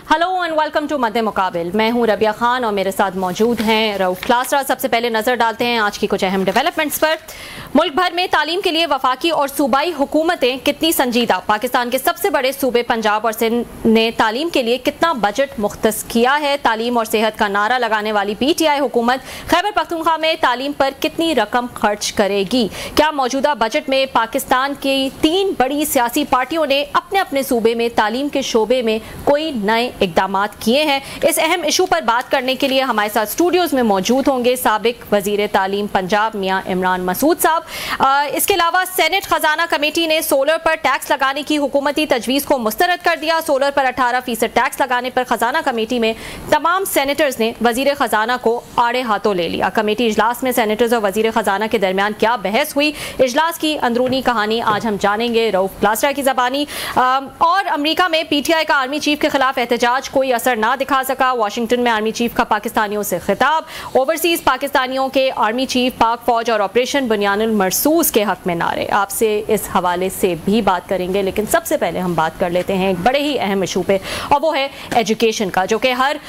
Hello and welcome to मध्य मुकाबिल। मैं हूं रबिया खान और मेरे साथ मौजूद हैं रऊफ क्लासरा। सबसे पहले नजर डालते हैं आज की कुछ अहम डेवलपमेंट्स पर। मुल्क भर में तालीम के लिए वफाकी और सूबाई हुकूमतें कितनी संजीदा। पाकिस्तान के सबसे बड़े सूबे पंजाब और सिंध ने तालीम के लिए कितना बजट मुख्तस किया है। तालीम और सेहत का नारा लगाने वाली PTI हुकूमत खैबर पख्तूनख्वा में तालीम पर कितनी रकम खर्च करेगी। क्या मौजूदा बजट में पाकिस्तान की 3 बड़ी सियासी पार्टियों ने अपने अपने सूबे में तालीम के शोबे में कोई नए इकदामात किए हैं। इस अहम इशू पर बात करने के लिए हमारे साथ स्टूडियोज में मौजूद होंगे साबिक वजीर तालीम पंजाब मियां इमरान मसूद साहब। इसके अलावा सेनेट खजाना कमेटी ने सोलर पर टैक्स लगाने की हुकूमती तजवीज़ को मुस्तरद कर दिया। सोलर पर 18% टैक्स लगाने पर खजाना कमेटी में तमाम सेनेटर्स ने वजीर खजाना को आड़े हाथों ले लिया। कमेटी इजलास में सेनेटर्स और वजीर खजाना के दरमियान क्या बहस हुई, इजलास की अंदरूनी कहानी आज हम जानेंगे रऊफ क्लासरा की ज़बानी। और अमरीका में PTI का आर्मी चीफ के खिलाफ एहतजाज कोई असर ना दिखा सका। वाशिंगटन में आर्मी चीफ का पाकिस्तानियों से खिताब। ओवरसीज पाकिस्तानियों के आर्मी चीफ पाक फौज और ऑपरेशन बुनियानुल मरसूस के हक में नारे। आपसे इस हवाले से भी बात करेंगे, लेकिन सबसे पहले हम बात कर लेते हैं एक बड़े ही अहम इशू पे, और वो है एजुकेशन का, जो कि हर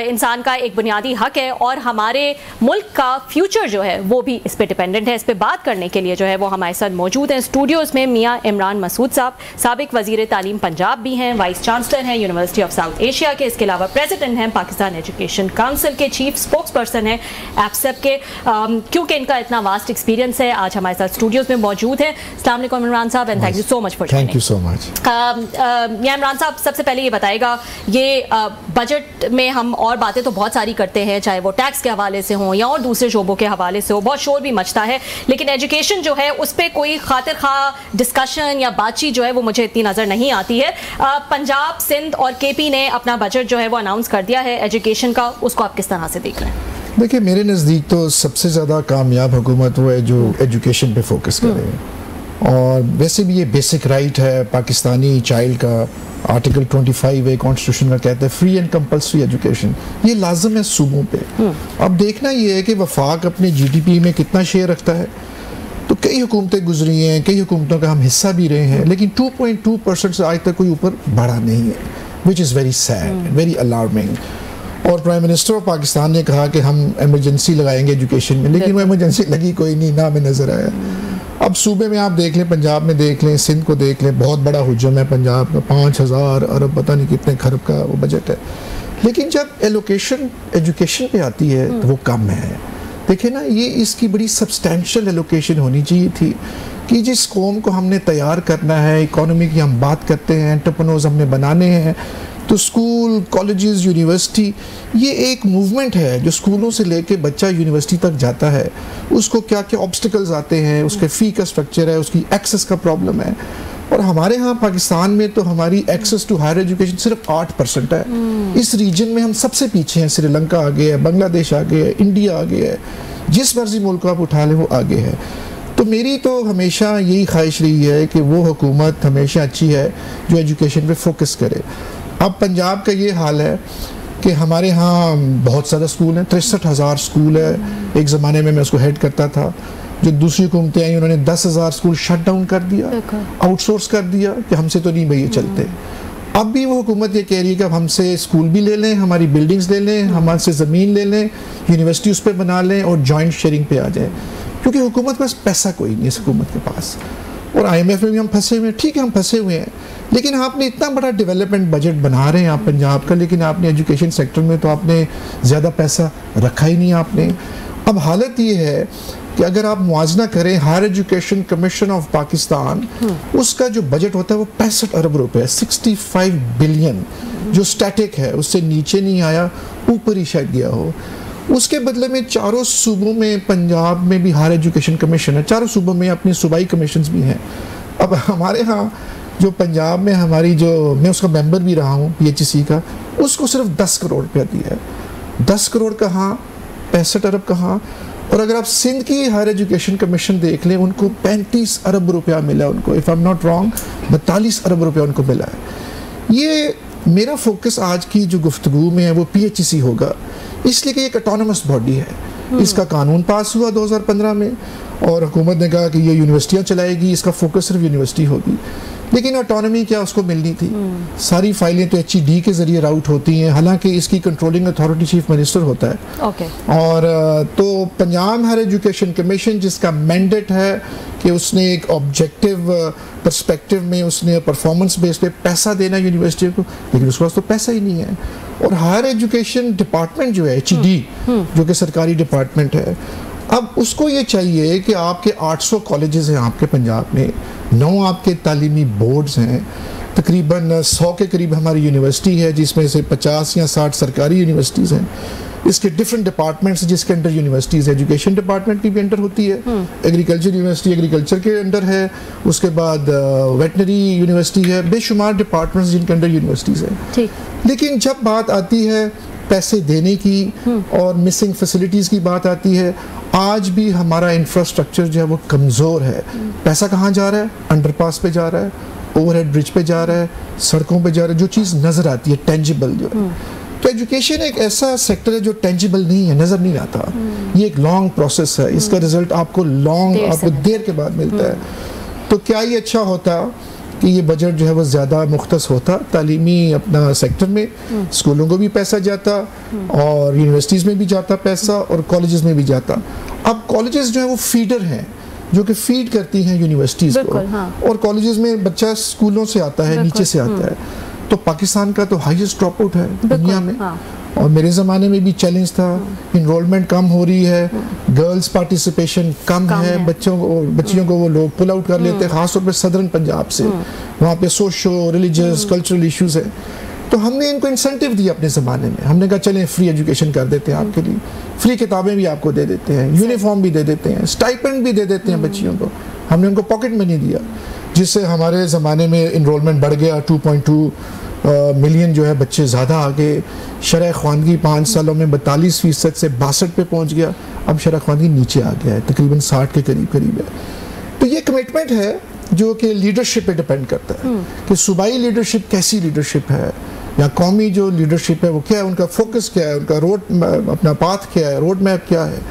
इंसान का एक बुनियादी हक है और हमारे मुल्क का फ्यूचर जो है वो भी इस पर डिपेंडेंट है। इस पर बात करने के लिए जो है वो हमारे साथ मौजूद हैं स्टूडियोज में मियां इमरान मसूद साहब, साबिक वजीर तालीम पंजाब भी हैं, वाइस चांसलर हैं यूनिवर्सिटी ऑफ साउथ एशिया के। इसके अलावा प्रेसिडेंट हैं पाकिस्तान एजुकेशन काउंसिल के, चीफ स्पोक्स पर्सन हैं एप्सेप के। क्योंकि इनका इतना वास्ट एक्सपीरियंस है, आज हमारे साथ स्टूडियोज में मौजूद हैं। अस्सलाम वालेकुम इमरान साहब and thank you so much for joining. Thank you so much. या इमरान साहब, सबसे पहले ये बताएगा, ये बजट में हम और बातें तो बहुत सारी करते हैं, चाहे वो टैक्स के हवाले से हो या और दूसरे शोबों के हवाले से हो, बहुत शोर भी मचता है, लेकिन एजुकेशन जो है उस पर कोई खातिर खा डिस्कशन या बातचीत जो है वो मुझे इतनी नज़र नहीं आती है। पंजाब, सिंध और KP ने अपना बजट जो है वो अनाउंस कर दिया है एजुकेशन का, उसको आप किस तरह से देख रहे हैं? देखिए, मेरे नज़दीक तो सबसे ज़्यादा कामयाब हुकूमत वो है जो एजुकेशन पे फोकस करे, और वैसे भी ये बेसिक राइट है पाकिस्तानी चाइल्ड का। आर्टिकल 25A कॉन्स्टिट्यूशन का कहता है फ्री एंड कंपल्सरी एजुकेशन, ये लाजम है सूबों पे। अब देखना ये है कि वफाक अपने GDP में कितना शेयर रखता है। तो कई हुकूमतें गुजरी हैं, कई हुकूमतों का हम हिस्सा भी रहे हैं, लेकिन 2.2% से आज तक कोई ऊपर बढ़ा नहीं है, which is very sad, very alarming. और प्राइम मिनिस्टर ऑफ पाकिस्तान ने कहा कि हम एमरजेंसी लगाएंगे एजुकेशन में, लेकिन वो एमरजेंसी लगी कोई नहीं, ना हमें नज़र आया। अब सूबे में आप देख लें, पंजाब में देख लें, सिंध को देख लें, बहुत बड़ा हुजम है पंजाब का, 5000 अरब पता नहीं कितने खरब का वो बजट है, लेकिन जब एलोकेशन एजुकेशन पे आती है तो वो कम है। देखिए ना, ये इसकी बड़ी सब्सटैंशियल एलोकेशन होनी चाहिए थी कि जिस कौम को हमने तैयार करना है, इकोनॉमी की हम बात करते हैं, एंटरप्रेन्योर्स हमने बनाने हैं, तो स्कूल, कॉलेजेस, यूनिवर्सिटी, ये एक मूवमेंट है जो स्कूलों से लेके बच्चा यूनिवर्सिटी तक जाता है, उसको क्या क्या ऑब्स्टिकल्स आते हैं, उसके फ़ी का स्ट्रक्चर है, उसकी एक्सेस का प्रॉब्लम है। और हमारे यहाँ पाकिस्तान में तो हमारी एक्सेस टू हायर एजुकेशन सिर्फ 8% है। इस रीजन में हम सबसे पीछे हैं। श्रीलंका आगे है, बांग्लादेश आगे है, इंडिया आगे है, जिस मर्जी मुल्क को आप उठा लें वो आगे है। तो मेरी तो हमेशा यही ख्वाहिश रही है कि वो हुकूमत हमेशा अच्छी है जो एजुकेशन पे फोकस करे। अब पंजाब का ये हाल है कि हमारे यहाँ बहुत सारे स्कूल हैं, 63,000 स्कूल है। एक ज़माने में मैं उसको हेड करता था, जो दूसरी हुकूमतें आई उन्होंने 10,000 स्कूल शट डाउन कर दिया, आउटसोर्स कर दिया कि हमसे तो नहीं भैया चलते। अब भी वो हुकूमत ये कह रही है कि अब हमसे स्कूल भी ले लें, हमारी बिल्डिंग्स ले लें, हमसे ज़मीन ले लें, यूनिवर्सिटी उस पर बना लें और जॉइंट शेयरिंग पे आ जाए, क्योंकि हुकूमत के पास पैसा कोई नहीं है इस हुकूमत के पास। और IMF में भी हम फंसे हुए हैं, ठीक है हम फंसे हुए हैं, लेकिन आपने इतना बड़ा डेवलपमेंट बजट बना रहे हैं आप पंजाब का, लेकिन आपने एजुकेशन सेक्टर में तो आपने ज़्यादा पैसा रखा ही नहीं आपने। अब हालत ये है कि अगर आप मुआवजा करें, higher education commission of Pakistan, उसका जो बजट होता है वो 65 अरब रुपए, 65 बिलियन, जो स्टैटिक है, उससे नीचे नहीं आया, ऊपर ही शायद गया हो। उसके बदले में चारों सूबों में, पंजाब में भी हायर एजुकेशन कमीशन है, चारों सूबों में अपनी सूबाई कमीशंस भी हैं। अब हमारे यहाँ जो पंजाब में हमारी जो, मैं उसका मेंबर भी रहा हूँ PHC का, उसको सिर्फ 10 करोड़ रुपया दिया है। 10 करोड़ कहाँ, 65 अरब कहाँ। और अगर आप सिंध की हायर एजुकेशन कमीशन देख लें, उनको 35 अरब रुपया मिला, उनको if I am not wrong 42 अरब रुपया उनको मिला है। ये मेरा फोकस आज की जो गुफ्तगू में है वो PHC होगा, इसलिए कि एक ऑटोनमस बॉडी है। इसका कानून पास हुआ 2015 में और हुकूमत ने कहा कि ये यूनिवर्सिटियाँ चलाएगी, इसका फोकस सिर्फ यूनिवर्सिटी होगी। लेकिन ऑटोनॉमी क्या उसको मिलनी थी। सारी फाइलें तो HED के जरिए राउट होती हैं, हालांकि इसकी कंट्रोलिंग अथॉरिटी चीफ मिनिस्टर होता है। और तो पंजाब हायर एजुकेशन कमीशन जिसका मैंडेट है कि उसने एक ऑब्जेक्टिव पर्सपेक्टिव में उसने परफॉर्मेंस बेस पे पैसा देना यूनिवर्सिटी को, लेकिन उसके पास तो पैसा ही नहीं है। और हायर एजुकेशन डिपार्टमेंट जो है HED जो कि सरकारी डिपार्टमेंट है, अब उसको ये चाहिए कि आपके 800 कॉलेजेस हैं आपके पंजाब में, 9 आपके तालीमी बोर्ड्स हैं, तकरीबन 100 के करीब हमारी यूनिवर्सिटी है जिसमें से 50 या 60 सरकारी यूनिवर्सिटीज़ हैं। इसके डिफरेंट डिपार्टमेंट्स जिसके अंडर यूनिवर्सिटीज़, एजुकेशन डिपार्टमेंट की भी अंडर होती है, एग्रीकल्चर यूनिवर्सिटी एग्रीकल्चर के अंडर है, उसके बाद वेटनरी यूनिवर्सिटी है, बेशुमार डिपार्टमेंट्स जिनके अंडर यूनिवर्सिटीज़ हैं। लेकिन जब बात आती है पैसे देने की और मिसिंग फैसिलिटीज़ की बात आती है, आज भी हमारा इंफ्रास्ट्रक्चर जो है वो कमज़ोर है। पैसा कहाँ जा रहा है? अंडरपास पे जा रहा है, ओवरहेड ब्रिज पे जा रहा है, सड़कों पे जा रहा है, जो चीज़ नज़र आती है टेंजिबल जो है। तो एजुकेशन एक ऐसा सेक्टर है जो टेंजिबल नहीं है, नज़र नहीं आता। ये एक लॉन्ग प्रोसेस है, इसका रिजल्ट आपको देर के बाद मिलता है। तो क्या ये अच्छा होता कि ये बजट जो है वो ज़्यादा मुख्तस होता तालीमी अपना सेक्टर में, स्कूलों को भी पैसा जाता और यूनिवर्सिटीज़ में भी जाता पैसा और कॉलेजेस में भी जाता। अब कॉलेजेस जो है वो फीडर हैं जो कि फीड करती हैं यूनिवर्सिटीज़ को, और कॉलेजेस में बच्चा स्कूलों से आता है, नीचे से आता है। तो पाकिस्तान का तो हाईएस्ट ड्रॉप आउट है दुनिया में। और मेरे ज़माने में भी चैलेंज था, इनरोलमेंट कम हो रही है, गर्ल्स पार्टिसिपेशन कम है, बच्चियों को वो लोग पुल आउट कर लेते हैं, ख़ासतौर पे सदर्न पंजाब से। वहाँ पे सोशो रिलीजियस कल्चरल इश्यूज है। तो हमने इनको इंसेंटिव दिया अपने ज़माने में, हमने कहा चलें फ्री एजुकेशन कर देते हैं आपके लिए, फ्री किताबें भी आपको दे देते हैं, यूनिफॉर्म भी दे देते हैं, स्टाइपेंड भी दे देते हैं बच्चियों को। हमने उनको पॉकेट मनी दिया जिससे हमारे ज़माने में इनरोलमेंट बढ़ गया, 2.2 मिलियन जो है बच्चे ज़्यादा आ गए। शरह ख़वानगी 5 सालों में 42% से 62 पे पहुंच गया। अब शरह ख़वानगी नीचे आ गया है, तकरीबन 60 के करीब है। तो ये कमिटमेंट है जो कि लीडरशिप पे डिपेंड करता है कि सूबाई लीडरशिप कैसी लीडरशिप है या कौमी जो लीडरशिप है वो क्या है, उनका फोकस क्या है, उनका अपना पाथ क्या है, रोड मैप क्या है।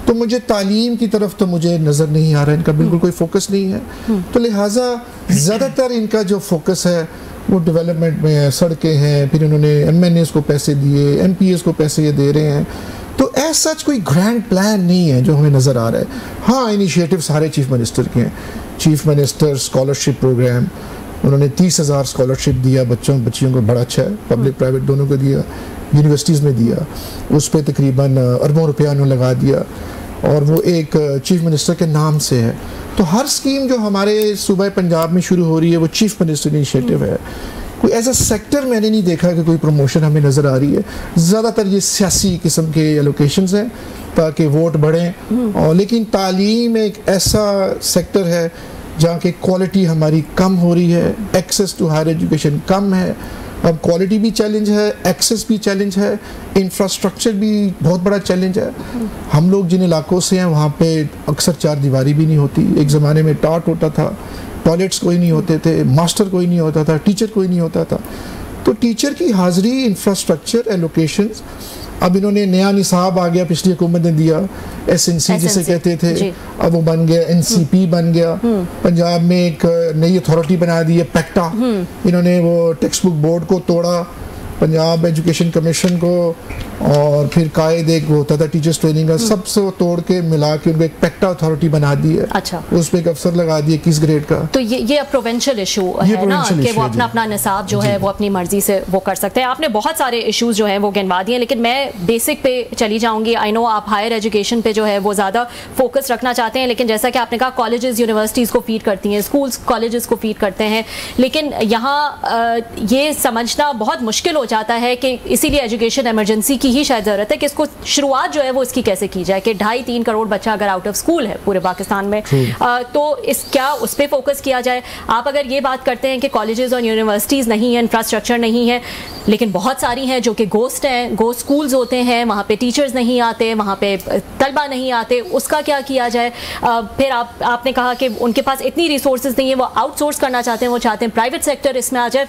तो मुझे तालीम की तरफ तो मुझे नज़र नहीं आ रहा है, इनका बिल्कुल कोई फोकस नहीं है। तो लिहाजा ज़्यादातर इनका जो फोकस है वो डेवलपमेंट में है, सड़कें हैं, फिर उन्होंने MNAs को पैसे दिए, MPAs को पैसे ये दे रहे हैं। तो ऐसा सच कोई ग्रैंड प्लान नहीं है जो हमें नज़र आ रहा है। हाँ, इनिशिएटिव सारे चीफ मिनिस्टर के हैं। चीफ मिनिस्टर स्कॉलरशिप प्रोग्राम, उन्होंने 30,000 स्कॉलरशिप दिया बच्चियों को, बड़ा अच्छा है, पब्लिक प्राइवेट दोनों को दिया, यूनिवर्सिटीज़ में दिया, उस पर तकरीबन अरबों रुपया उन्होंने लगा दिया और वो एक चीफ मिनिस्टर के नाम से है। तो हर स्कीम जो हमारे सूबे पंजाब में शुरू हो रही है वो चीफ मिनिस्टर इनिशिएटिव है। कोई ऐसा सेक्टर मैंने नहीं देखा कि कोई प्रमोशन हमें नज़र आ रही है। ज़्यादातर ये सियासी किस्म के एलोकेशंस हैं ताकि वोट बढ़ें। और लेकिन तालीम एक ऐसा सेक्टर है जहाँ की क्वालिटी हमारी कम हो रही है, एक्सेस टू हायर एजुकेशन कम है। अब क्वालिटी भी चैलेंज है, एक्सेस भी चैलेंज है, इंफ्रास्ट्रक्चर भी बहुत बड़ा चैलेंज है। हम लोग जिन इलाकों से हैं वहाँ पे अक्सर चार दीवारी भी नहीं होती। एक ज़माने में टाट होता था, टॉयलेट्स कोई नहीं होते थे, मास्टर कोई नहीं होता था, टीचर कोई नहीं होता था। तो टीचर की हाज़िरी, इंफ्रास्ट्रक्चर, एलोकेशंस, अब इन्होंने नया निसाब आ गया, पिछली हुकूमत ने दिया, SNC जिसे कहते थे, अब वो बन गया NCP बन गया। पंजाब में एक नई अथॉरिटी बना दी है पैक्टा, इन्होंने वो टेक्स्ट बुक बोर्ड को तोड़ा, पंजाब एजुकेशन कमीशन को, और फिर कायद एक वो होता था टीचर्स ट्रेनिंग का, सबसे तोड़ के मिला के उनको एक पैक्टा अथॉरिटी बना दी है। अच्छा, उस पर एक अफसर लगा दिए 21 ग्रेड का। तो ये अब प्रोविंशियल इशू है ना कि वो अपना निसाब जो है वो अपनी मर्जी से वो कर सकते हैं। आपने बहुत सारे इश्यूज जो हैं वो गिनवा दिए, लेकिन मैं बेसिक पे चली जाऊंगी। आई नो आप हायर एजुकेशन पे जो है वो ज़्यादा फोकस रखना चाहते हैं, लेकिन जैसा कि आपने कहा कॉलेजेस यूनिवर्सिटीज़ को फीड करती हैं, स्कूल्स कॉलेजेस को फीड करते हैं, लेकिन यहाँ ये समझना बहुत मुश्किल हो जाता है कि इसीलिए एजुकेशन इमरजेंसी की ही शायद ज़रूरत है कि इसको शुरुआत जो है वो इसकी कैसे की जाए कि 2.5-3 करोड़ बच्चा अगर आउट ऑफ स्कूल है पूरे पाकिस्तान में, तो क्या उस पर फोकस किया जाए। आप अगर ये बात करते हैं कि कॉलेजेस और यूनिवर्सिटीज़ नहीं है, इंफ्रास्ट्रक्चर नहीं है, लेकिन बहुत सारी हैं जो कि गोस्ट हैं, गोस्ट स्कूल्स होते हैं, वहाँ पे टीचर्स नहीं आते, वहाँ पे तलबा नहीं आते, उसका क्या किया जाए। फिर आपने कहा कि उनके पास इतनी रिसोर्सेज नहीं है, वो आउटसोर्स करना चाहते हैं, वो चाहते हैं प्राइवेट सेक्टर इसमें आ जाए।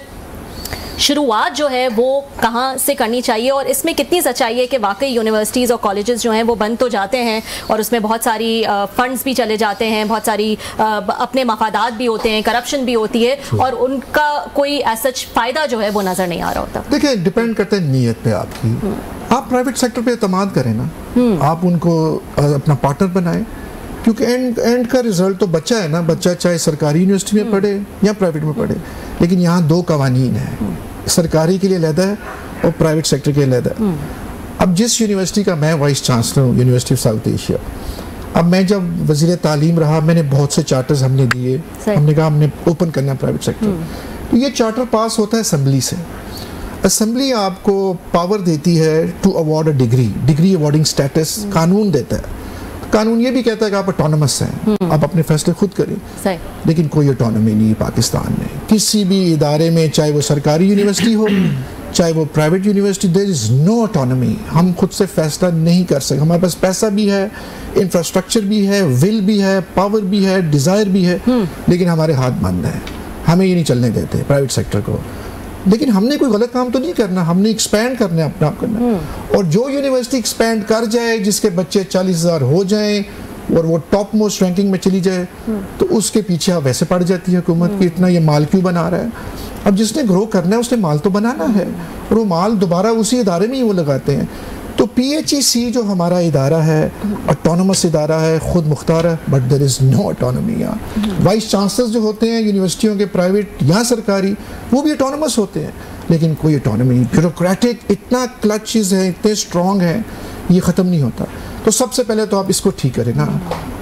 शुरुआत जो है वो कहाँ से करनी चाहिए, और इसमें कितनी सच्चाई है कि वाकई यूनिवर्सिटीज़ और कॉलेजेस जो हैं वो बंद तो जाते हैं और उसमें बहुत सारी फंड्स भी चले जाते हैं, बहुत सारी अपने मफादात भी होते हैं, करप्शन भी होती है, और उनका कोई सच फ़ायदा जो है वो नज़र नहीं आ रहा होता। देखिए, डिपेंड करता है नीयत पे आपकी। आप प्राइवेट सेक्टर पे एतमाद करें ना, आप उनको अपना पार्टनर बनाएं, क्योंकि एंड का रिजल्ट तो बच्चा है ना। बच्चा चाहे सरकारी यूनिवर्सिटी में पढ़े या प्राइवेट में पढ़े, लेकिन यहाँ दो कवानीन है, सरकारी के लिए अलहदा है और प्राइवेट सेक्टर के लिए अलहदा है। अब जिस यूनिवर्सिटी का मैं वाइस चांसलर हूँ, यूनिवर्सिटी ऑफ साउथ एशिया, अब मैं जब वज़ीर तालीम रहा, मैंने बहुत से चार्टर्स हमने दिए, हमने कहा हमने ओपन करना प्राइवेट सेक्टर। तो ये चार्टर पास होता है असम्बली से। असम्बली आपको पावर देती है to award a degree awarding status कानून देता है। कानून ये भी कहता है कि आप ऑटोनमस हैं, आप अपने फैसले खुद करें, लेकिन कोई ऑटोनमी नहीं है पाकिस्तान में किसी भी इदारे में, चाहे वो सरकारी यूनिवर्सिटी हो चाहे वो private university, there is no autonomy. हम खुद से फैसला नहीं कर सकते। हमारे पास पैसा भी है, इंफ्रास्ट्रक्चर भी है, विल भी है, पावर भी है, डिज़ायर भी है, लेकिन हमारे हाथ बंद हैं। हमें ये नहीं चलने देते प्राइवेट सेक्टर को। लेकिन हमने कोई गलत काम तो नहीं करना, हमने एक्सपैंड करना है, अपना आप करना। और जो यूनिवर्सिटी एक्सपैंड कर जाए, जिसके बच्चे 40,000 हो जाएं और वो टॉप मोस्ट रैंकिंग में चली जाए, तो उसके पीछे आप वैसे पड़ जाती है हुकूमत कि इतना ये माल क्यों बना रहा है। अब जिसने ग्रो करना है उसने माल तो बनाना है, और वो माल दोबारा उसी इदारे में ही वो लगाते हैं। तो PHEC जो हमारा इदारा है, ऑटोनमस इदारा है, खुद मुख्तार है, but there is no autonomy. यहाँ वाइस चांसलर्स जो होते हैं यूनिवर्सिटियों के, प्राइवेट या सरकारी, वो भी ऑटोनमस होते हैं, लेकिन कोई ऑटोनमी, ब्यूरोक्रेटिक इतना क्लचेस है, इतने स्ट्रॉन्ग हैं, ये ख़त्म नहीं होता। तो सबसे पहले तो आप इसको ठीक करें ना।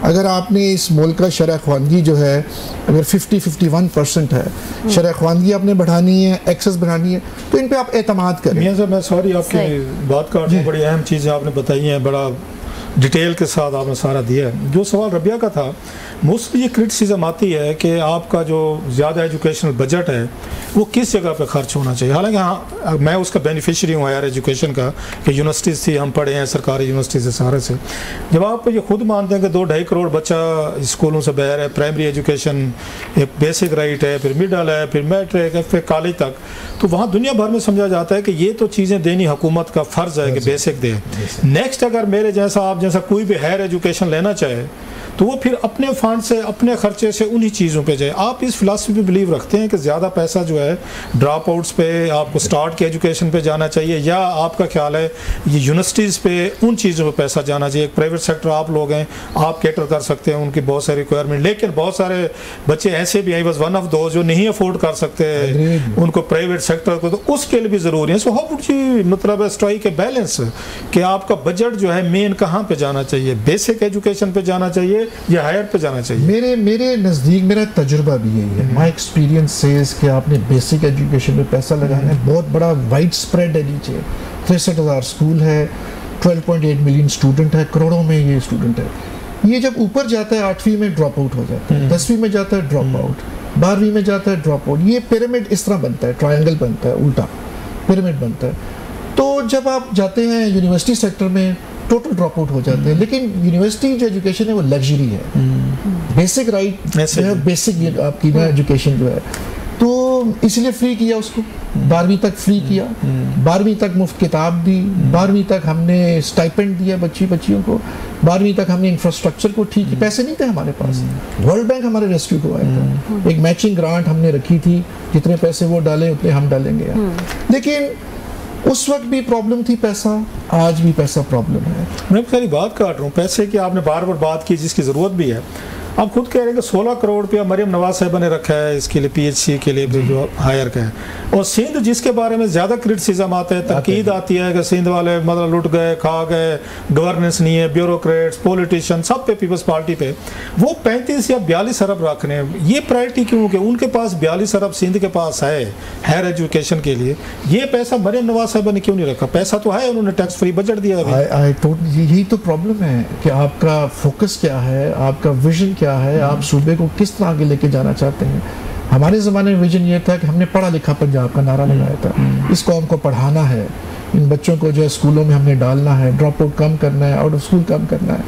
अगर आपने इस मुल्क का शरह ख्वानगी जो है अगर 50-51% है, शरह ख्वानगी आपने बढ़ानी है, एक्सेस बढ़ानी है, तो इन पे आप एतमाद करें। मियां साहब, मैं सॉरी आपकी बात काट रहा हूं, बड़ी अहम चीज़ें आपने बताई हैं, बड़ा डिटेल के साथ आपने सारा दिया है। जो सवाल रबिया का था, मोस्टली ये क्रिटिसिज्म आती है कि आपका जो ज़्यादा एजुकेशनल बजट है वो किस जगह पे खर्च होना चाहिए। हालांकि हाँ, मैं उसका बेनिफिशियरी हूँ हायर एजुकेशन का, कि यूनिवर्सिटीज़ थी, हम पढ़े हैं सरकारी यूनिवर्सिटी से सारे से। जब आप ये खुद मानते हैं कि 2-2.5 करोड़ बच्चा स्कूलों से बाहर है, प्राइमरी एजुकेशन एक बेसिक राइट है, फिर मिडल है, फिर मैट्रिक है, फिर कॉलेज तक, तो वहाँ दुनिया भर में समझा जाता है कि ये तो चीज़ें देनी हुकूमत का फ़र्ज़ है कि बेसिक दे। नेक्स्ट अगर मेरे जैसा आप जैसा कोई भी हायर एजुकेशन लेना चाहे तो वो फिर अपने फंड से, अपने खर्चे से उन्हीं चीज़ों पे जाए। आप इस फिलासफी पे बिलीव रखते हैं कि ज़्यादा पैसा जो है ड्रॉप आउट्स पे, आपको स्टार्ट के एजुकेशन पे जाना चाहिए, या आपका ख्याल है ये यूनिवर्सिटीज़ पे, उन चीज़ों पे पैसा जाना चाहिए? एक प्राइवेट सेक्टर आप लोग हैं, आप कैटर कर सकते हैं उनकी बहुत सारी रिक्वायरमेंट, लेकिन बहुत सारे बच्चे ऐसे भी हैं, बस वन ऑफ दो जो नहीं अफोर्ड कर सकते उनको प्राइवेट सेक्टर को, तो उसके लिए भी ज़रूरी है। सो हाउ वुड यू मतलब स्ट्राइक ए बैलेंस कि आपका बजट जो है मेन कहाँ पे जाना चाहिए? बेसिक एजुकेशन पे जाना चाहिए या हायर पे जाना चाहिए? मेरे नज़दीक मेरा तजुर्बा भी यही है। माई एक्सपीरियंस सेज कि आपने बेसिक एजुकेशन पे पैसा लगाना है। बहुत बड़ा वाइड स्प्रेड है नीचे, 63,000 स्कूल है, 12.8 मिलियन स्टूडेंट है, करोड़ों में ये स्टूडेंट है। ये जब ऊपर जाता है 8वीं में ड्रॉप आउट हो जाता है, 10वीं में जाता है ड्रॉप आउट, 12वीं में जाता है ड्रॉप आउट। ये पिरामिड इस तरह बनता है, ट्रायंगल बनता है, उल्टा पिरामिड बनता है। तो जब आप जाते हैं यूनिवर्सिटी सेक्टर में, टोटल ड्रॉप आउट हो जाते हैं। लेकिन यूनिवर्सिटी जो एजुकेशन है वो लग्जरी है, बेसिक राइट है, बेसिक आपकी ना एजुकेशन जो है, तो इसलिए फ्री किया उसको, 12वीं तक फ्री किया, 12वीं तक मुफ्त किताब दी, 12वीं तक हमने स्टाइपेंड दिया बच्चियों को, 12वीं तक हमने इंफ्रास्ट्रक्चर को ठीक, पैसे नहीं थे हमारे पास, वर्ल्ड बैंक हमारे रेस्क्यू को आया था, एक मैचिंग ग्रांट हमने रखी थी, जितने पैसे वो डालें उतने हम डालेंगे। लेकिन उस वक्त भी प्रॉब्लम थी पैसा, आज भी पैसा प्रॉब्लम है। मैं सारी बात काट रहा हूँ पैसे की, आपने बार बार बात की जिसकी ज़रूरत भी है। आप खुद कह रहे हैं कि 16 करोड़ रुपया मरियम नवाज साहिबा ने रखा है इसके लिए, PHC के लिए जो हायर का है, और सिंध जिसके बारे में ज़्यादा क्रिटिसिज्म आता है, तनकीद आती है कि सिंध वाले मतलब लुट गए, खा गए, गवर्नेंस नहीं है, ब्यूरोक्रेट्स, पॉलिटिशियन सब पे, पीपल्स पार्टी पे, वो 35 या 42 अरब रख रहे हैं। ये प्रायोरिटी क्यों? कि उनके पास 42 अरब सिंध के पास है हायर एजुकेशन के लिए, ये पैसा मरियम नवाज साहिबा ने क्यों नहीं रखा? पैसा तो है, उन्होंने टैक्स फ्री बजट दिया है। यही तो प्रॉब्लम है कि आपका फोकस क्या है, आपका विजन क्या है, आप सूबे को किस तरह आगे लेके जाना चाहते हैं। हमारे ज़माने में विजन ये था कि हमने पढ़ा लिखा पंजाब का नारा लगाया था, इस कौम को पढ़ाना है, इन बच्चों को जो है स्कूलों में हमने डालना है, ड्रॉप आउट कम करना है, आउट ऑफ स्कूल कम करना है।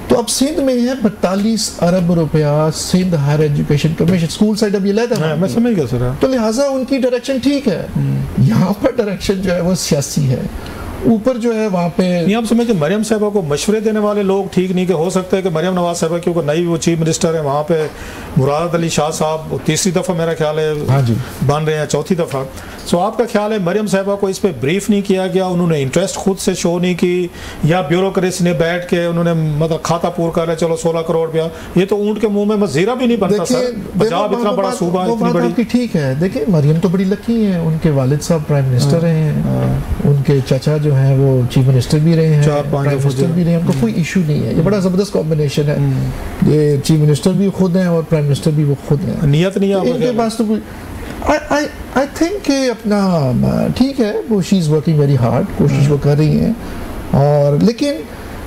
तो अब अब सिंध में है 42 अरब रुपया Sindh higher education commission, school side अब ये लेता है, मैं समझ गया सर। तो लिहाजा उनकी डायरेक्शन ठीक है। यहाँ पर डायरेक्शन जो है वो सियासी है, ऊपर जो है वहाँ पे नहीं। आप समझते मरियम साहबा को मशवरे देने वाले लोग ठीक नहीं, कि हो सकता है कि मरियम नवाज साहबा क्योंकि नई वो चीफ मिनिस्टर है वहाँ पे मुराद अली शाह साहब तीसरी दफ़ा मेरा ख्याल है हाँ जी बन रहे हैं, चौथी दफ़ा। सो आपका ख्याल है मरियम साहबा को इस पर ब्रीफ नहीं किया गया, उन्होंने इंटरेस्ट खुद से शो नहीं की, या ब्यूरोक्रेसी ने बैठ के उन्होंने मतलब खाता पूर कर रहे चलो 16 करोड़ रुपया, ये तो ऊँट के मुंह में मजीरा भी नहीं बनता सर। पंजाब इतना बड़ा सूबा, इतनी बड़ी। ठीक है, देखिए मरियम तो बड़ी लकी है, उनके वालिद साहब प्राइम मिनिस्टर रहे हैं, उनके चाचा जो हैं वो चीफ मिनिस्टर भी रहे हैं, प्राइम मिनिस्टर भी रहे हैं, उनको कोई इशू नहीं है। ये बड़ा जबरदस्त कॉम्बिनेशन है, ये चीफ मिनिस्टर भी खुद हैं और प्राइम मिनिस्टर भी वो खुद हैं। नियत नहीं है इनके पास तो आई थिंक कि अपना ठीक है, वो she is working very hard, कोशिश वो कर रही हैं। और लेकिन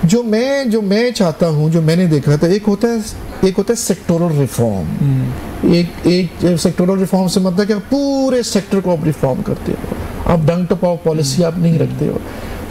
जो मैं चाहता हूँ, जो मैंने देखा था, एक होता है सेक्टोरल रिफॉर्म। एक सेक्टोरल रिफॉर्म से मतलब कि पूरे सेक्टर को आप रिफॉर्म करते हो, आप डंग टपाओ पॉलिसी आप नहीं रखते हो।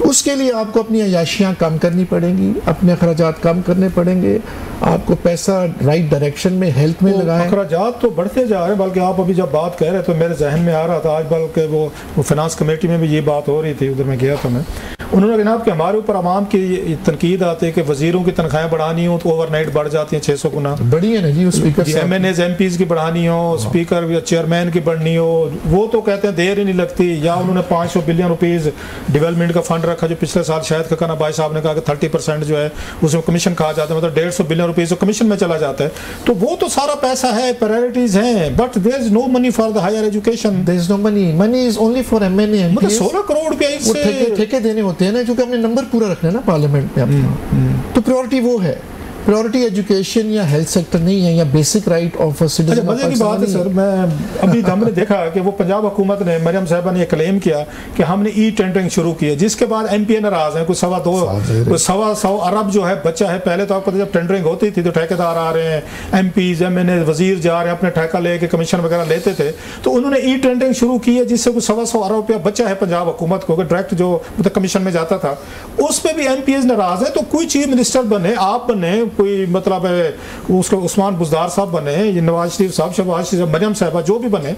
उसके लिए आपको अपनी अयाशियाँ कम करनी पड़ेंगी, अपने अखराजात कम करने पड़ेंगे, आपको पैसा राइट डायरेक्शन में हेल्थ में लगाएं। अखराजात तो बढ़ते जा रहे हैं, बल्कि आप अभी जब बात कह रहे तो मेरे जहन में आ रहा था आज, बल्कि वो फाइनेंस कमेटी में भी ये बात हो रही थी, उधर मैं गया था मैं। उन्होंने जनाब कि हमारे ऊपर आवाम की तनकीद आती है कि वजीरों की तनख्वाहें बढ़ानी हो तो ओवरनाइट बढ़ जाती हैं 600 गुना। बड़ी है ना जी, स्पीकर MNAs MPs की बढ़ानी हो, स्पीकर या चेयरमैन की बढ़नी हो, वो तो कहते हैं देर ही नहीं लगती। या उन्होंने 500 बिलियन रुपीज़ डेवलपमेंट का फंड रखा, जो पिछले साल शायद खकाना भाई साहब ने कहा कि 30% जो है उसमें कमीशन खा जाता है, मतलब 150 बिलियन रुपीज़ कमीशन में चला जाता है। तो वो तो सारा पैसा है, प्रायोरिटीज हैं, but there is no money for the higher education. There is no money is only for MNA। मतलब 16 करोड़ रुपया इससे ठेके देने होते हैं ना, क्योंकि हमने नंबर पूरा रखना है ना पार्लियामेंट में अपना। तो प्रायोरिटी वो है, प्रायोरिटी एजुकेशन या हेल्थ सेक्टर नहीं है, या basic right of a citizen. मजे की बात है सर, मैं अभी हमने देखा कि वो पंजाब हुकूमत ने, मरियम साहबा ने क्लेम किया कि हमने टेंडरिंग शुरू की है, जिसके बाद MPA नाराज हैं। कुछ 1.25 अरब जो है बच्चा है। पहले तो आपको जब टेंडरिंग होती थी तो ठेकेदार आ रहे हैं, MPs MNA वजीर जा रहे हैं, अपने ठेका लेके कमीशन वगैरह लेते थे। तो उन्होंने टेंडरिंग शुरू की है, जिससे कुछ 1.25 अरब रुपया बच्चा है पंजाब हुकूमत को, डायरेक्ट जो मतलब कमीशन में जाता था, उस पर भी MPs नाराज है। तो कोई चीफ मिनिस्टर बने, आप बने, कोई मतलब है उसको उस्मान बुज़दार साहब बने, ये नवाज शरीफ साहब, शहबाज शरीफ, मरियम साहबा जो भी बने,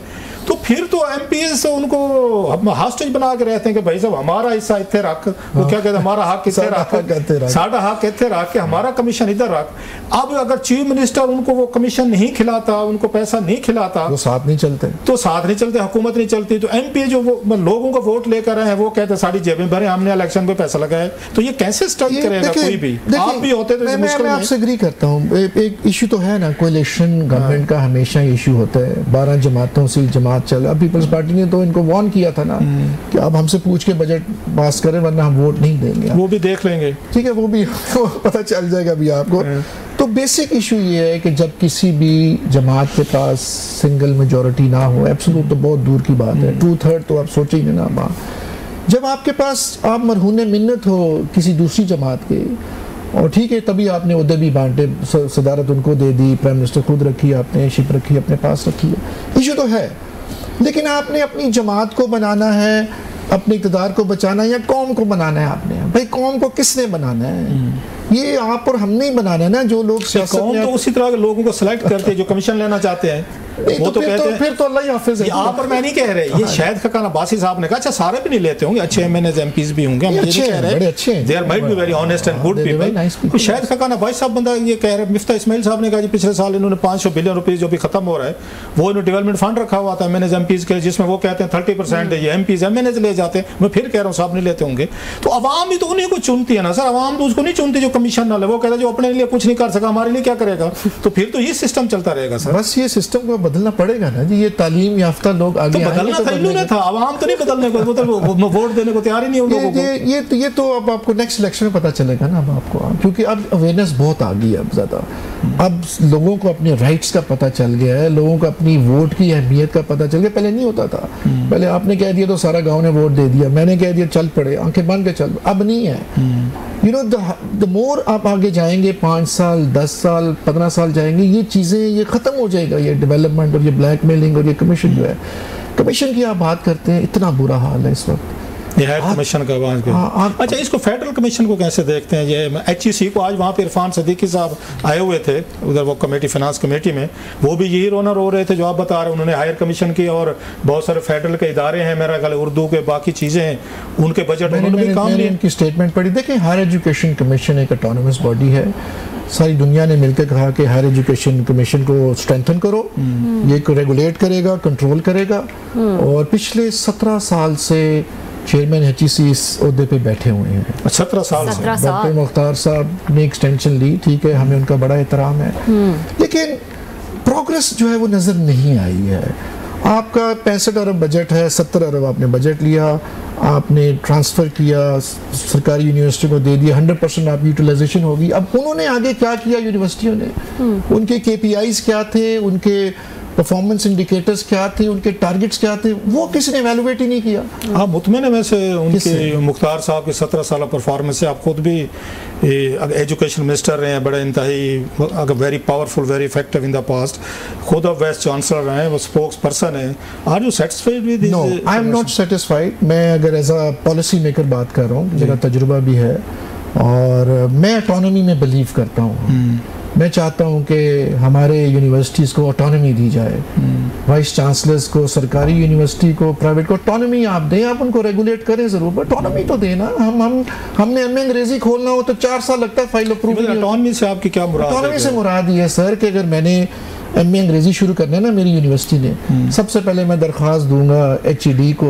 तो फिर तो MPs उनको हॉस्टेज बना के रहते हैं कि भाई साहब हमारा हिस्सा इतने रख, वो क्या कहते हैं हमारा हक इतने रख, साडा हक इतने रख के हमारा कमीशन इधर रख। अब अगर चीफ मिनिस्टर उनको वो कमीशन नहीं खिलाता, उनको पैसा नहीं खिलाता, वो साथ नहीं चलते, हुकूमत नहीं चलती। तो MP जो वो लोगों को वोट लेकर आए हैं, वो कहते हैं साड़ी जेबें भरे, हमने इलेक्शन पे पैसा लगाया। तो ये कैसे स्टक करेगा कोई भी? आप भी होते तो मैं आपसे एग्री करता हूँ। एक इशू तो है ना, कोalition गवर्नमेंट का हमेशा इशू होता है। 12 जमातों से जमात चल, अब पीपल्स पार्टी ने तो इनको वार्न किया था ना कि अब हमसे पूछ के बजट पास करें वरना हम वोट नहीं देंगे। वो भी देख लेंगे, ठीक है, वो भी पता चल जाएगा अभी आपको। तो बेसिक इशू ये है कि जब किसी भी जमात के पास सिंगल मेजॉरिटी ना हो, एब्सोल्यूट तो बहुत दूर की बात है, 2/3 तो आप सोचेंगे ना। जब आपके पास आप मरहून मिन्नत हो किसी दूसरी जमात के, और ठीक है तभी आपने उहदे भी बांटे, सदारत उनको दे दी, प्राइम मिनिस्टर खुद रखी, आपने शिप रखी, अपने पास रखी है, इशू तो है। लेकिन आपने अपनी जमात को बनाना है, अपने इक़्तिदार को बचाना है, या कौम को बनाना है आपने? भाई कौम को किसने बनाना है? ये आप और हमने ही बनाना है ना। जो लोग कौम तो उसी तरह के लोगों को सिलेक्ट करते हैं जो कमीशन लेना चाहते हैं। वो तो कहते हैं फिर तो अल्लाह ही हाफिज़ है। आप और मैं नहीं कह रहे, ये शायद खकान अब्बासी साहब ने कहा, अच्छा सारे भी नहीं लेते होंगे, अच्छे MNAs MPs भी होंगे, हम ये नहीं कह रहे, there might be very honest and good people. शायद खकान अब्बासी साहब बंदा ये कह रहे, मिफ्ता इस्माइल साहब ने कहा जी पिछले साल इन्होंने 500 बिलियन रुपीस जो भी खत्म हो रहा है, वो इन्होंने डेवलपमेंट फंड रखा हुआ था MNAs MPs के, जिसमें वो कहते हैं 30% ये MPs MNAs ले जाते हैं। मैं फिर कह रहा हूँ साहब नहीं लेते होंगे। तो अवाम भी तो उन्हीं को चुनती है ना सर, अवाम तो उसको नहीं चुनती जो कमीशन ना ले। वो कहता है जो अपने लिए कुछ नहीं कर सका हमारे लिए क्या करेगा? तो फिर तो ये सिस्टम चलता रहेगा सर। बस ये सिस्टम को बदलना पड़ेगा ना जी। ये तालीम याफ्ता लोग आगे बदलना था, इन्होंने था, अवाम तो नहीं बदलने को, मतलब वोट देने को तैयार ही नहीं होंगे। ये तो अब आपको नेक्स्ट इलेक्शन में पता चलेगा ना अब आपको, क्योंकि अब अवेयरनेस बहुत आ गई है अब ज़्यादा। अब लोगों को अपने राइट्स का पता चल गया है, लोगों को अपनी वोट की अहमियत का पता चल गया। पहले नहीं होता था, पहले आपने कह दिया तो सारा गाँव ने वोट दे दिया, मैंने कह दिया चल पड़े, आंखें बंद के चल। अब नहीं है। यू नो द मोर आप आगे जाएंगे, 5 साल 10 साल 15 साल जाएंगे, ये चीज़ें ये ख़त्म हो जाएगा, ये डेवलपमेंट और ये ब्लैकमेलिंग और ये कमीशन जो है। कमीशन की आप बात करते हैं, इतना बुरा हाल है इस वक्त ये है कमीशन का वहाँ के। अच्छा, इसको फेडरल कमीशन को कैसे देखते हैं? ये HEC को आज वहाँ पे इरफान सदीकी साहब आए हुए थे उधर, वो कमेटी फाइनेंस कमेटी में, वो भी यही रोना रो रहे थे जो आप बता रहे हैं। उन्होंने हायर कमीशन की और बहुत सारे फेडरल के इदारे हैं, मेरा ख्याल उर्दू के बाकी चीज़ें हैं, उनके बजट उन्होंने भी काम लिया। इनकी स्टेटमेंट पढ़ी, देखिए हायर एजुकेशन कमीशन एक ऑटोनमस बॉडी है, सारी दुनिया ने मिलकर कहा कि हायर एजुकेशन कमीशन को स्ट्रेंथन करो, ये रेगुलेट करेगा, कंट्रोल करेगा। और पिछले 17 साल से चेयरमैन HEC इस ओहदे पे बैठे हुए हैं। 17 साल से डॉक्टर मुख्तार साहब ने एक्सटेंशन ली, ठीक है, हमें उनका बड़ा एहतराम है, लेकिन प्रोग्रेस जो है वो नज़र नहीं आई है। आपका 65 अरब बजट है, 70 अरब आपने बजट लिया, आपने ट्रांसफ़र किया, सरकारी यूनिवर्सिटी को दे दिया, 100% आपकी यूटिलाइजेशन होगी। अब उन्होंने आगे क्या किया यूनिवर्सिटियों ने? उनके KPIs क्या थे, उनके परफॉर्मेंस इंडिकेटर्स क्या थे, उनके टारगेट्स क्या थे, वो किसी ने एवेलुएट ही नहीं किया। हाँ, मुतमिन है वैसे उनके मुख्तार साहब के 17 साल परफॉर्मेंस से। आप खुद भी एजुकेशन मिनिस्टर रहे हैं, बड़े इंतहाई very powerful, very effective in the past, खुद अब वाइस चांसलर रहे हैं, वो स्पोक्स पर्सन है। Are you satisfied with this? No, I am not satisfied. मैं अगर एज अ पॉलिसी मेकर बात कर रहा हूँ, मेरा तजुर्बा भी है और मैं ऑटोनॉमी में बिलीव करता हूँ। मैं चाहता हूं कि हमारे यूनिवर्सिटीज़ को ऑटोनॉमी दी जाए, वाइस चांसलर्स को, सरकारी यूनिवर्सिटी को, प्राइवेट को ऑटोनॉमी आप दें, आप उनको रेगुलेट करें ज़रूर, बट ऑटोनॉमी तो देना। हमने MA अंग्रेजी खोलना हो तो 4 साल लगता है फाइल अप्रूवल। ऑटोनॉमी से आपकी क्या मुराद है? ऑटोनॉमी से मुराद ये है सर कि अगर मैंने MA अंग्रेजी शुरू करना है ना मेरी यूनिवर्सिटी ने, सबसे पहले मैं दरख्वास्त दूंगा HED को,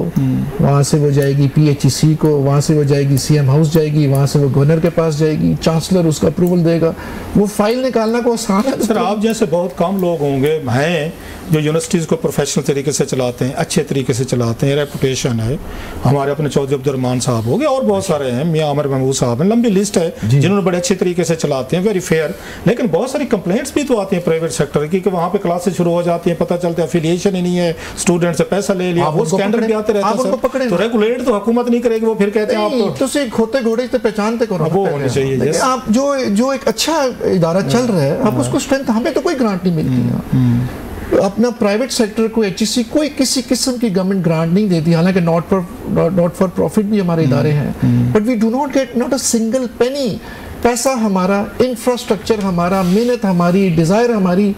वहाँ से वो जाएगी PHEC को, वहाँ से वो जाएगी CM हाउस जाएगी, वहाँ से वो गवर्नर के पास जाएगी, चांसलर उसका अप्रूवल देगा। वो फाइल निकालना को आसान है सर। आप जैसे बहुत कम लोग होंगे हैं जो यूनिवर्सिटीज़ को प्रोफेशनल तरीके से चलाते हैं, अच्छे तरीके से चलाते हैं, रेपुटेशन है। हमारे अपने चौधरी अब्दुर्रहमान साहब हो गए और बहुत सारे हैं, मियाँ अमर महमूद साहब हैं, लंबी लिस्ट है जिन्होंने बड़े अच्छे तरीके से चलाते हैं, वेरी फेयर। लेकिन बहुत सारी कंप्लेंट्स भी तो आती हैं प्राइवेट सेक्टर की कि वहाँ पे क्लासेस शुरू हो जाती हैं, पता चलता है एफिलिएशन ही नहीं है, स्टूडेंट से पैसा ले लिया, वो स्कैंडल भी आते रहते हैं। तो रेगुलेट तो हुकूमत नहीं करेगी, वो फिर कहते हैं आप तो खोते घोड़े से पहचानते करो, वो होनी चाहिए। आप जो एक अच्छा इदारा चल रहा है, आप उसको स्ट्रेंथ, हमें तो कोई ग्रांट नहीं मिलती है। अपना प्राइवेट सेक्टर को HEC कोई किसी किस्म की गवर्नमेंट ग्रांट नहीं देती, हालांकि नॉट फॉर प्रॉफिट भी हमारे इदारे हैं, but we do not get not a single penny. पैसा हमारा, इंफ्रास्ट्रक्चर हमारा, मेहनत हमारी, डिजायर हमारी,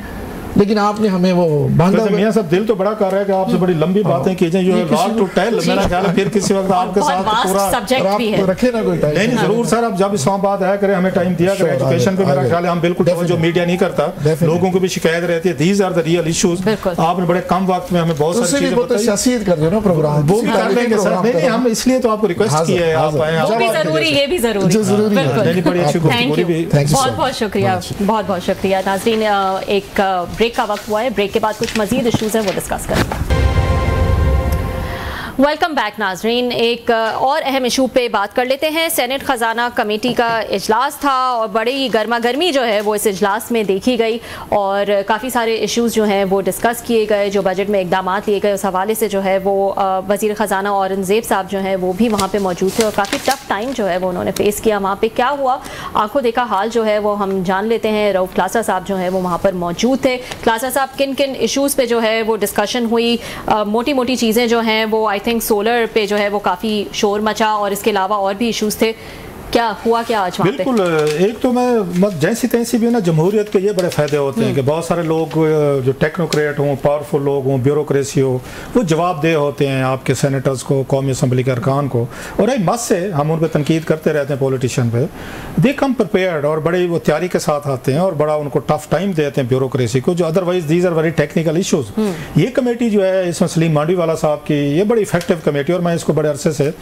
लेकिन आपने हमें वो बांधा। मियां साहब दिल तो बड़ा कर रहा है कि आपसे बड़ी लंबी बातें की जाए, जो लॉट टू टेल, मेरा ख्याल है फिर किसी वक्त आपके साथ पूरा सब्जेक्ट भी है। रखे ना कोई टाइम। नहीं जरूर सर, आप जब इस्लामाबाद आया करें, हमें टाइम दिया करें एजुकेशन पे। मेरा ख्याल है हम बिल्कुल जो मीडिया नहीं करता, लोगों को भी शिकायत रहती है, these are the real issues. आपने बड़े कम वक्त में हमें बहुत सारी चीजें बताई। सियासत कर दो ना प्रोग्राम, वो भी कर लेंगे सर। नहीं हम इसलिए तो आपको रिक्वेस्ट किया है, आप आए, वो भी जरूरी, ये भी जरूरी है। बड़ी अच्छी गुफ्तगू भी, बहुत बहुत शुक्रिया, बहुत बहुत शुक्रिया। नाज़रीन, एक ब्रेक का वक्त हुआ है, ब्रेक के बाद कुछ मजीद इश्यूज हैं वो डिस्कस करेंगे। वेलकम बैक नाजरीन, एक और अहम इशू पे बात कर लेते हैं। सेनेट खजाना कमेटी का इजलास था और बड़ी गर्मा गर्मी जो है वो इस इजलास में देखी गई और काफ़ी सारे इश्यूज जो हैं वो डिस्कस किए गए, जो बजट में इकदाम लिए गए उस हवाले से जो है वो वज़ीर ख़जाना औरंगज़ेब साहब जो हैं वो भी वहाँ पे मौजूद थे और काफ़ी टफ टाइम जो है वो उन्होंने फेस किया। वहाँ पे क्या हुआ, आंखों देखा हाल जो है वो हम जान लेते हैं। रऊफ क्लासा साहब जो है वो वहाँ पर मौजूद थे। क्लासा साहब, किन किन इशूज़ पे जो है वो डिस्कशन हुई? मोटी मोटी चीज़ें जो हैं वो आई थिंक सोलर पे जो है वो काफ़ी शोर मचा और इसके अलावा और भी इश्यूज थे। क्या हुआ क्या आज वहाँ पे? बिल्कुल, एक तो मैं जैसी तैसी भी ना, जमहूरियत के ये बड़े फ़ायदे होते हैं कि बहुत सारे लोग जो टेक्नोक्रेट हों, पावरफुल लोग हों, ब्यूरोक्रेसी हो, वो जवाबदेह होते हैं आपके सेनेटर्स को, कौमी असम्बली के अरकान को। और एक मस से हम उन पर तनकीद करते रहते हैं पॉलिटिशियन पे, दे कम प्रिपेयर्ड और बड़ी वो तैयारी के साथ आते हैं और बड़ा उनको टफ टाइम देते हैं ब्यूरोक्रेसी को, जो otherwise these are very technical issues. ये कमेटी जो है, इसमें सलीम मांडवीवाला साहब की, ये बड़ी इफेक्टिव कमेटी और मैं इसको बड़े अरसे से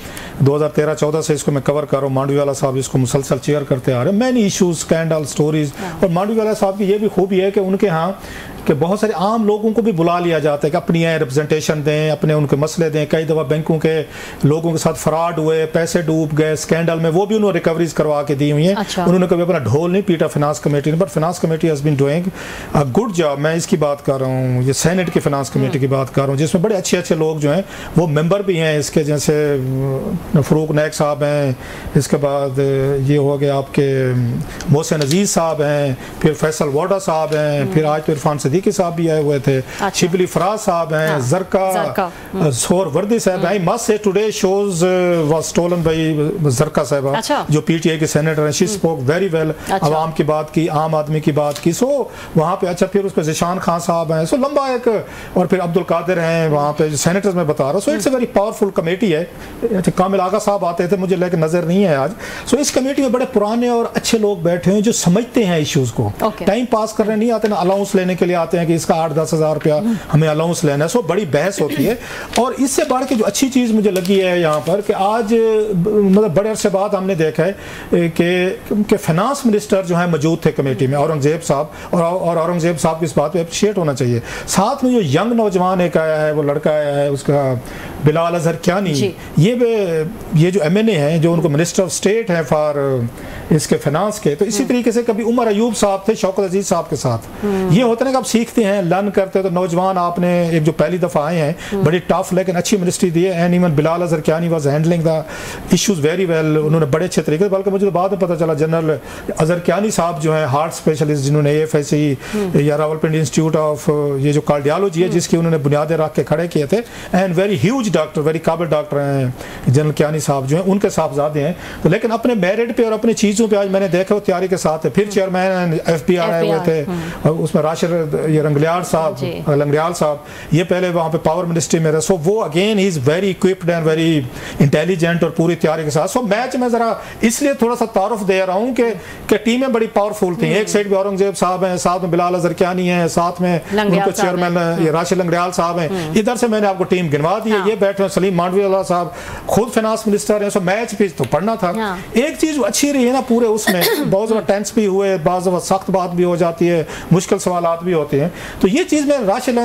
2013-14 से इसको मैं कवर कर रहा हूँ। मांडवीवाला साहब इसको मुसलसल चेयर करते आ रहे हैं, मैनी इश्यूज, स्कैंडल, स्टोरीज। और मांडवीवाला साहब की ये भी खूबी है कि उनके यहाँ कि बहुत सारे आम लोगों को भी बुला लिया जाता है कि अपनी रिप्रेजेंटेशन दें, अपने उनके मसले दें। कई दफ़ा बैंकों के लोगों के साथ फ्रॉड हुए, पैसे डूब गए स्कैंडल में, वो भी उन्होंने रिकवरीज करवा के दी हुई हैं। अच्छा। उन्होंने कभी अपना ढोल नहीं पीटा फाइनेंस कमेटी ने, but finance committee has been doing a good job. मैं इसकी बात कर रहा हूँ, ये सेनेट की फाइनेंस कमेटी की बात कर रहा हूँ, जिसमें बड़े अच्छे अच्छे लोग जो हैं वो मेंबर भी हैं इसके, जैसे फ़रूक नायक साहब हैं, इसके बाद ये हो गए आपके मोहसिन अजीज़ साहब हैं, फिर फैसल वाडा साहब हैं, फिर आज तो इरफान सदीकी साहब भी आए हुए थे, अच्छा। शिबली फराज साहब हैं, हाँ, जरका सोर वर्दी साहब। I must say today shows was stolen by जरका साहब, अच्छा। जो पीटीआई के सेनेटर हैं। शी स्पोक वेरी वेल, आवाम की बात की, आम आदमी की बात की। सो वहाँ पे अच्छा, फिर उस पर ज़िशान खान साहब हैं, सो लंबा एक, और फिर अब्दुल कादिर हैं वहाँ पे सेनेटर्स में बता रहा हूँ। So it's a very powerful committee है। कामिल आगा साहब आते थे, मुझे लेकिन नजर नहीं है आज। सो इस कमेटी में बड़े पुराने और अच्छे लोग बैठे हैं जो समझते हैं इश्यूज को। टाइम पास करने नहीं आते ना, अलाउंस लेने के लिए आते हैं कि इसका 8-10 हज़ार रुपया हमें अलाउंस लेना है। सो बड़ी बहस होती है। और इससे बढ़ के जो अच्छी चीज़ मुझे लगी है यहाँ पर कि आज मतलब बड़े अरसे बाद हमने देखा है कि फाइनेंस मिनिस्टर जो है मौजूद थे कमेटी में, औरंगजेब साहब, और औरंगजेब साहब की इस बात पे अप्रिशिएट होना चाहिए। साथ में जो यंग नौजवान एक आया है, वो लड़का आया है, उसका बिलाल अजहर क्यानी, ये जो एमएनए हैं, जो उनको मिनिस्टर ऑफ स्टेट है फॉर इसके फाइनेंस के। तो इसी तरीके से कभी उमर अयूब साहब थे शौकत अजीज साहब के साथ। ये होते हैं कि आप सीखते हैं, लर्न करते हैं। तो नौजवान आपने एक जो पहली दफ़ा आए हैं, बड़ी टफ लेकिन अच्छी मिनिस्ट्री दी है। And even Bilal Azhar Kayani was handling the issues very well. उन्होंने बड़े अच्छे तरीके से, बल्कि मुझे तो बाद में पता चला जनरल अजहर क्यानी साहब जो है हार्ट स्पेशलिस्ट, जिन्होंने AFSC या रावलपिंडी इंस्टीट्यूट ऑफ ये जो कार्डियोलॉजी है जिसकी उन्होंने बुनियादें रख के खड़े किए थे, and very huge doctor, very काबिल डॉक्टर हैं जनरल क्यानी साहब जो हैं, उनके साहबजादे हैं। तो लेकिन अपने मेरिट पे और अपनी चीज़ों पे आज मैंने देखा वो तैयारी के साथ है। फिर चेयरमैन FBR आए हुए थे, और उसमें राशिद ये रंगलियाल साहब, ये पहले वहाँ पे पावर मिनिस्ट्री में रहे। सो वो again he is very equipped and very intelligent और पूरी तैयारी के साथ। सो मैच में ज़रा इसलिए थोड़ा सा तारुफ दे रहा हूँ कि टीमें बड़ी पावरफुल थी। एक साइड पे औरंगजेब साहब हैं, साथ में बिलाल अजहर क्यानी हैं, साथ में उनको चेयरमैन राशिद लंगड़ियाल साहब हैं। इधर से मैंने आपको टीम गिनवा दी है। ये बैठे हैं सलीम मांडवीवाला साहब, खुद फाइनेंस मिनिस्टर हैं। सो मैच भी तो पढ़ना था। एक चीज़ अच्छी रही है ना पूरे उसमें, बहुत ज़्यादा टेंस भी हुए, बहुत ज़्यादा सख्त बात भी हो जाती है, मुश्किल सवालात भी होते हैं। तो ये चीज़ में राशिद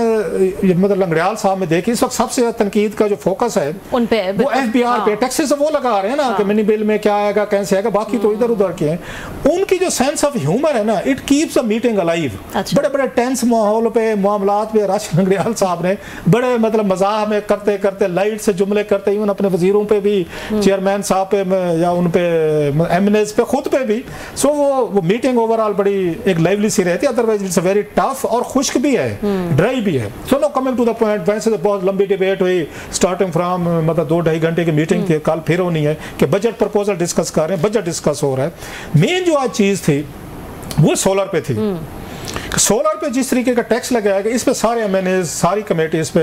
मतलब लंगड़ियाल साहब में देखी, इस वक्त सबसे तनकीद का जो फोकस है उन पे, वो FBR पे टैक्सेस वो लगा रहे हैं ना कि मिनी बिल में क्या आएगा, कैसे आएगा, बाकी तो इधर उधर के हैं। उनकी जो सेंस ऑफ ह्यूमर है ना, it keeps a meeting alive. बड़े बड़े टेंस माहौल पे, मामलात पे राशिद लंगड़ियाल साहब ने बड़े मतलब मजाक में करते करते, लाइट से जुमले करते, इवन अपने वजीरों पे भी, चेयरमैन साहब पे या उन पे MNAs पे, खुद पे भी। सो वो मीटिंग ओवरऑल बड़ी एक लाइवली सी रहती है। अदरवाइज इट्स वेरी टफ और खुश्क भी है, ड्राई भी है। So no coming to the point, वैसे तो बहुत लंबी डिबेट हुई स्टार्टिंग फ्रॉम मतलब 2-2.5 घंटे की मीटिंग थी, कल फिर होनी है कि बजट प्रपोजल डिस्कस कर रहे हैं, बजट डिस्कस हो रहा है। मेन जो आज चीज़ थी वो सोलर पे थी। सोलर पे जिस तरीके का टैक्स लगाया गया, इस पे सारे MNAs, सारी कमेटी इस पे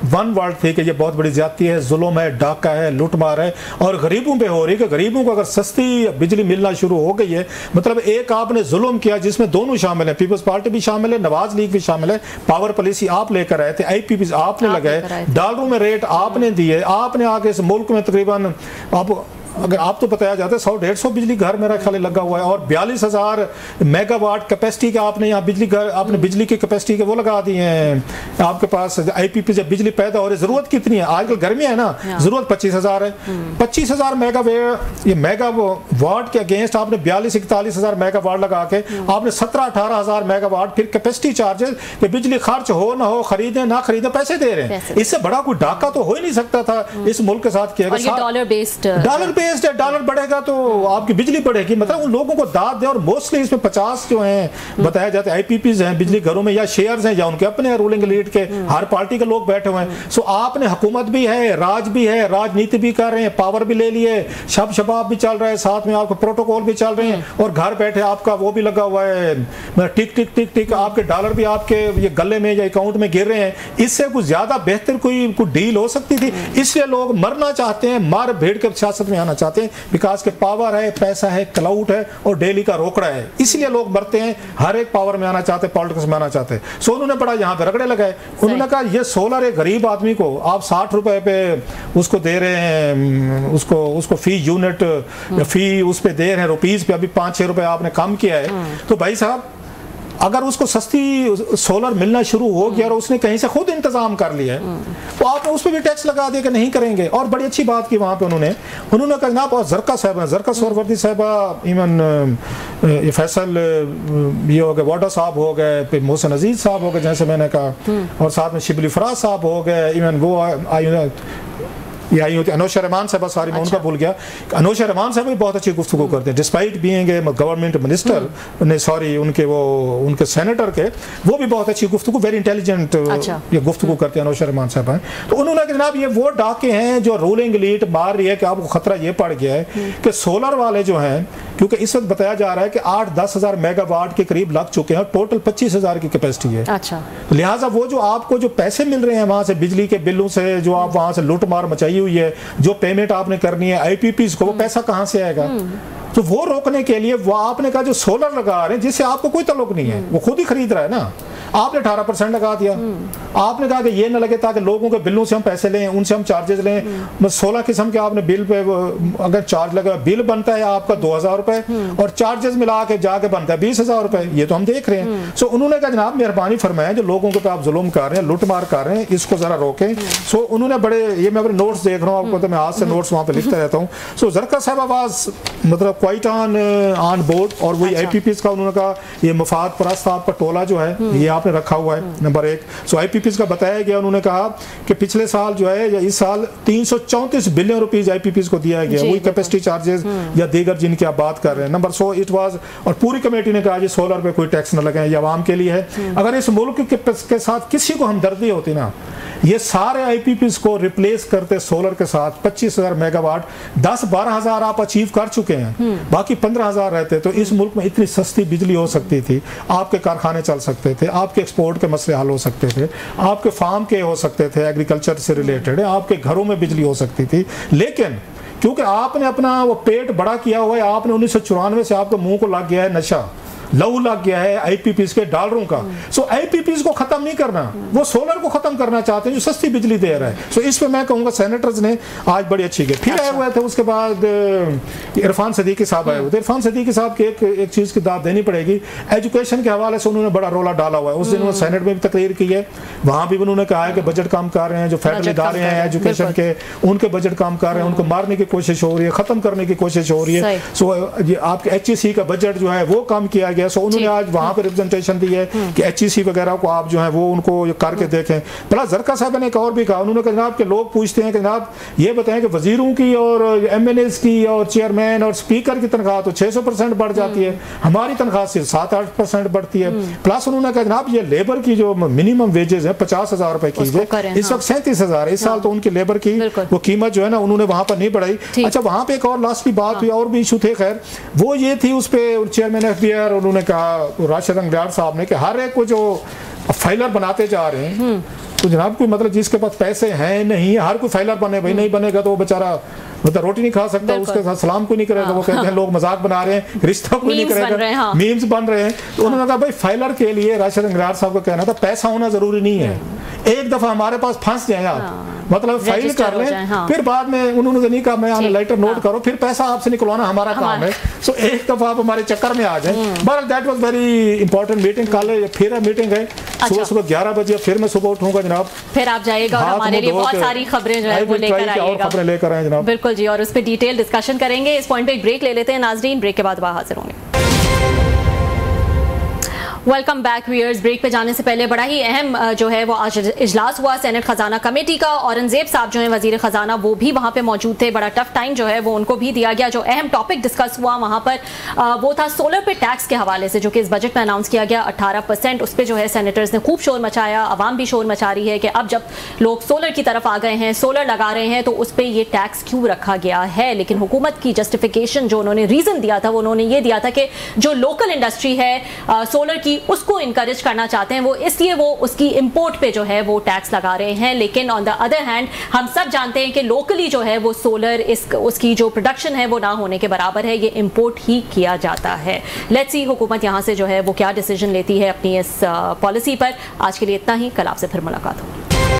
वन वर्ड थी कि ये बहुत बड़ी ज्यादती है, जुल्म है, डाका है, लूटमार है, और गरीबों पे हो रही है कि गरीबों को अगर सस्ती बिजली मिलना शुरू हो गई है, मतलब एक आपने जुल्म किया जिसमें दोनों शामिल है, पीपल्स पार्टी भी शामिल है, नवाज लीग भी शामिल है, पावर पॉलिसी आप लेकर आए थे, IPPs आपने लगाए, डॉलरों में रेट आपने दिए, आपने आके इस मुल्क में तकरीबन अगर आप तो बताया जाता है 100-150 बिजली घर मेरा ख्याल लगा हुआ है, और 42,000 मेगावाट कैपेसिटी का आपने यहाँ बिजली घर, आपने बिजली की कैपेसिटी के वो लगा दिए हैं। आपके पास IPP जब बिजली पैदा हो रही, जरूरत कितनी है, आजकल गर्मियाँ है ना, जरूरत 25,000 है। 25,000 मेगावाट के अगेंस्ट आपने 42-41,000 मेगावाट लगा के आपने 17-18,000 मेगावाट फिर कैपेसिटी चार्जेस कि बिजली खर्च हो ना हो, खरीदे ना खरीदे, पैसे दे रहे हैं। इससे बड़ा कोई डाका तो हो ही नहीं सकता था इस मुल्क के साथ किया गया। डॉलर बेस्ड डॉलर बढ़ेगा तो आपकी बिजली बढ़ेगी, मतलब उन लोगों को दाद दे। और मोस्टली इसमें 50 जो हैं बताया जाता है IPPs हैं बिजली घरों में, या शेयर्स हैं या उनके अपने रूलिंग एलीट के, हर पार्टी के लोग बैठे हुए हैं। सो आपने हुकूमत भी है, राज भी है, राजनीति भी कर रहे हैं, पावर भी ले लिए, शबाब भी चल रहा है, साथ में आपको प्रोटोकॉल भी चल रहे हैं, और घर बैठे आपका वो भी लगा हुआ है, टिक टिक टिक टिक, आपके डॉलर भी आपके ये गले में या अकाउंट में गिर रहे हैं। इससे कुछ ज्यादा बेहतर कोई डील हो सकती थी। इसलिए लोग मरना चाहते हैं, मार भीड़ के सियासत में आना चाहते हैं, बिकॉज के पावर है, पैसा है, क्लाउड है और डेली का रोकड़ा है, इसलिए लोग मरते हैं, हर एक पावर में आना चाहते हैं, पॉलिटिक्स में आना चाहते हैं। सो उन्होंने बड़ा यहाँ पे रगड़े लगाए। उन्होंने कहा ये सोलर एक गरीब आदमी को आप 60 रुपए पे उसको दे रहे हैं, उसको फी यूनिट फी उस पे दे रहे हैं रुपीज पे, अभी 5-6 रुपए आपने कम किया है। तो भाई साहब अगर उसको सस्ती सोलर मिलना शुरू हो गया और उसने कहीं से खुद इंतजाम कर लिया है, तो आपने उस पर भी टैक्स लगा दिया कि नहीं करेंगे। और बड़ी अच्छी बात की वहाँ पे उन्होंने कहा जनाब, और जरका साहब, जरका सोरवर्दी साहबा, इवन ये फैसल ये हो गए, वाडा साहब हो गए, फिर मोहसिन अजीज साहब हो गए जैसे मैंने कहा, और साथ में शिबली फराज साहब हो गए, इवन वो ये आई होती अनोशा रहमान साहब, सॉरी मैं उनका भूल गया, अनोशा रहमान साहब भी बहुत अच्छी गुफ्तगू करते हैं despite being a government minister, ने सॉरी उनके सेनेटर के, वो भी बहुत अच्छी गुफ्तगू, वेरी इंटेलिजेंट ये गुफ्तगू करते हैं अनोशा रहमान साहब हैं। तो उन्होंने कहा जनाब ये वो डाके हैं जो रूलिंग एलीट मार रही है कि आपको खतरा ये पड़ गया है कि सोलर वाले जो हैं, क्योंकि इस वक्त बताया जा रहा है कि 8-10 हज़ार मेगावाट के करीब लग चुके हैं, टोटल 25,000 की कैपेसिटी है। अच्छा, लिहाजा वो जो आपको जो पैसे मिल रहे हैं वहां से बिजली के बिलों से, जो आप वहां से लूट मार मचाई हुई है, जो पेमेंट आपने करनी है IPPs को, वो पैसा कहां से आएगा? तो वो रोकने के लिए वो आपने कहा जो सोलर लगा रहे हैं जिससे आपको कोई ताल्लुक नहीं है, वो खुद ही खरीद रहा है ना, आपने 18% लगा दिया। आपने कहा कि ये ना लगे ताकि लोगों के बिलों से हम पैसे लें, उनसे हम चार्जेस लें। 16 किस्म के आपने बिल पे अगर चार्ज लगा, बिल बनता है आपका 2,000 रुपए और चार्जेस मिला के जाके बनता है 20,000 रुपए, ये तो हम देख रहे हैं। सो उन्होंने कहा जनाब मेहरबानी फरमाएं, जो लोगों के पे आप जुल्म कर रहे हैं, लुटमार कर रहे हैं, इसको जरा रोकें। सो उन्होंने बड़े, ये मैं अपने नोट्स देख रहा हूँ आपको, तो मैं आज से नोट्स वहाँ पे लिखता रहता हूँ। सो ज़रका साहब आवाज मतलब क्वाइट ऑन बोर्ड, और वही IPPs का उन्होंने कहा ये मफाद परस्त आपका टोला जो है ये आपने रखा हुआ है, नंबर 1। सो IPPs का बताया गया, उन्होंने कहा कि पिछले साल जो है या इस साल 334 बिलियन रुपीस IPPs को दिया गया, वही कैपेसिटी चार्जेस या दीगर जिनकी आप बात कर रहे हैं। नंबर 100 इट वाज, और पूरी कमेटी ने कहा जी सोलर पे कोई टैक्स न लगाएं, ये आवाम के लिए है। अगर इस मुल्क के साथ किसी को हमदर्दी होती ना, ये सारे IPPs को रिप्लेस करते सोलर के साथ 25,000 मेगावाट, 10-12 हज़ार आप अचीव कर चुके हैं, बाकी 15,000 रहते, तो इस मुल्क में इतनी सस्ती बिजली हो सकती थी, आपके कारखाने चल सकते थे, आपके एक्सपोर्ट के मसले हल हो सकते थे, आपके फार्म के हो सकते थे, एग्रीकल्चर से रिलेटेड, आपके घरों में बिजली हो सकती थी। लेकिन क्योंकि आपने अपना वो पेट बड़ा किया हुआ है, आपने 1994 से आपके मुंह को लग गया है नशा, लहू लग गया है IPPs के डॉलरों का। सो IPPs को खत्म नहीं करना, वो सोलर को खत्म करना चाहते हैं जो सस्ती बिजली दे रहा है। सो इस पे मैं कहूँगा सेनेटर्स ने आज बड़ी अच्छी की। फिर आए हुए थे उसके बाद इरफान सदीकी साहब आए हुए थे। इरफान सदीकी साहब की एक चीज़ की दाद देनी पड़ेगी, एजुकेशन के हवाले से उन्होंने बड़ा रोला डाला हुआ है। उस दिन उन्होंने सेनेट में भी तकरीर की है, वहाँ भी उन्होंने कहा है कि बजट कम कर रहे हैं, जो फेडरल इदारे हैं एजुकेशन के, उनके बजट कम कर रहे हैं, उनको मारने की कोशिश हो रही है, खत्म करने की कोशिश हो रही है। सो आपके HEC का बजट जो है वो कम किया गया। सो उन्होंने आज वहां पर रिप्रेजेंटेशन दी है कि HEC वगैरह को आप जो है वो उनको करके देखें। भला ज़रका साहब ने एक और भी कहा, उन्होंने कहा जनाब के लोग पूछते हैं कि जनाब ये बताएं कि वजीरों की और MNAs की और चेयरमैन और स्पीकर की तनख्वाह तो 600% बढ़ जाती है, हमारी तनख्वाह सिर्फ 7-8% बढ़ती है। प्लस उन्होंने कहा जनाब ये लेबर की जो मिनिमम वेजेस है 50,000 रुपए की, इस वक्त 37,000 इस साल, तो उनकी लेबर की वो कीमत जो है ना उन्होंने वहां पर नहीं बढ़ाई। अच्छा, वहां पे एक और लास्ट की बात हुई, और भी इशू थे, खैर वो ये थी, उस पर चेयरमैन FBR उन्होंने कहा राशिद अंगलियार साहब ने कि हर एक को जो फाइलर बनाते जा रहे हैं, तो जनाब कोई मतलब जिसके पास पैसे हैं नहीं, हर कोई फाइलर बने, भाई नहीं बनेगा तो वो बेचारा मतलब रोटी नहीं खा सकता, उसके साथ सलाम कोई नहीं करेगा। वो कहते हैं लोग मजाक बना रहे हैं, रिश्ता कोई नहीं करेगा, मीम्स बन रहे हैं। तो उन्होंने कहा भाई फाइलर के लिए राशिद अंगलियार साहब का कहना था पैसा होना जरूरी नहीं है, एक दफा हमारे पास फंस जाए आप, मतलब फाइल कर लें, फिर बाद में उन्होंने नहीं कहा मैं आने लेटर नोट करो, फिर पैसा आपसे निकलवाना हमारा काम है। सो एक दफा आप हमारे चक्कर में आ जाए। But that was very important meeting. कल फिर मीटिंग है सुबह 11 बजे, फिर मैं सुबह उठूंगा जनाब, फिर आप जाइएगा और हमारे लिए बहुत सारी खबरें जो है वो लेकर आइएगा, खबरें लेकर आए जनाब। बिल्कुल जी, और उस पर डिटेल डिस्कशन करेंगे। इस पॉइंट पे एक ब्रेक ले लेते हैं नाजरीन, ब्रेक के बाद हाजिर होंगे। Welcome back viewers. ब्रेक पे जाने से पहले बड़ा ही अहम जो है वो आज इजलास हुआ सेनेट खजाना कमेटी का। औरंगजेब साहब जो है वजीर खजाना, वो भी वहाँ पे मौजूद थे। बड़ा टफ टाइम जो है वो उनको भी दिया गया। जो अहम टॉपिक डिस्कस हुआ वहाँ पर वो था सोलर पे टैक्स के हवाले से, जो कि इस बजट में अनाउंस किया गया 18%। उस पर जो है सेनेटर्स ने खूब शोर मचाया, आवाम भी शोर मचा रही है कि अब जब लोग सोलर की तरफ आ गए हैं, सोलर लगा रहे हैं, तो उस पर ये टैक्स क्यों रखा गया है। लेकिन हुकूमत की जस्टिफिकेशन जो उन्होंने रीज़न दिया था वो उन्होंने ये दिया था कि जो लोकल इंडस्ट्री है सोलर की उसको इनकरेज करना चाहते हैं वो, इसलिए वो उसकी इंपोर्ट पे जो है वो टैक्स लगा रहे हैं। लेकिन ऑन द अदर हैंड हम सब जानते हैं कि लोकली जो है वो सोलर उसकी जो प्रोडक्शन है वो ना होने के बराबर है, ये इंपोर्ट ही किया जाता है। लेट्स सी हुकूमत यहाँ से जो है वो क्या डिसीजन लेती है अपनी इस पॉलिसी पर। आज के लिए इतना ही, कल आपसे फिर मुलाकात होगी।